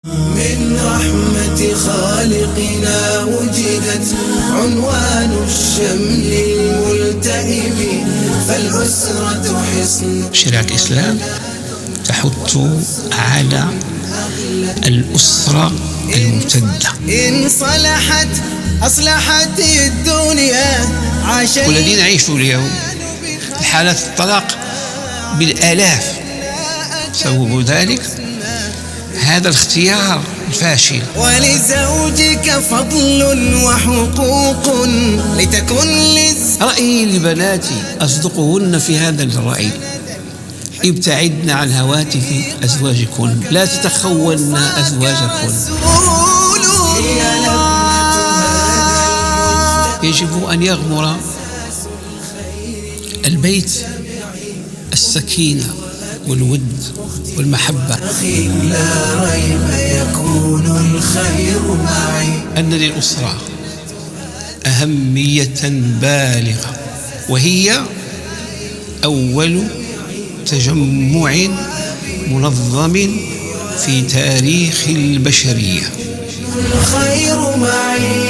من رحمة خالقنا وجدت عنوان الشمل الملتئم، فالأسرة حصن. شريعة الإسلام تحث على الأسرة الممتدة. إن صلحت أصلحت الدنيا. والذين يعيشوا اليوم حالات الطلاق بالآلاف، سبب ذلك هذا الاختيار الفاشل. ولزوجك فضل وحقوق لتكن رأيي لبناتي أصدقهن في هذا الرأي: ابتعدن عن هواتف أزواجكن، لا تتخون أزواجكن. يجب أن يغمر البيت السكينة والود والمحبة. لا ريب يكون الخير معي. أن للأسرة أهمية بالغة، وهي أول تجمع منظم في تاريخ البشرية. الخير معي.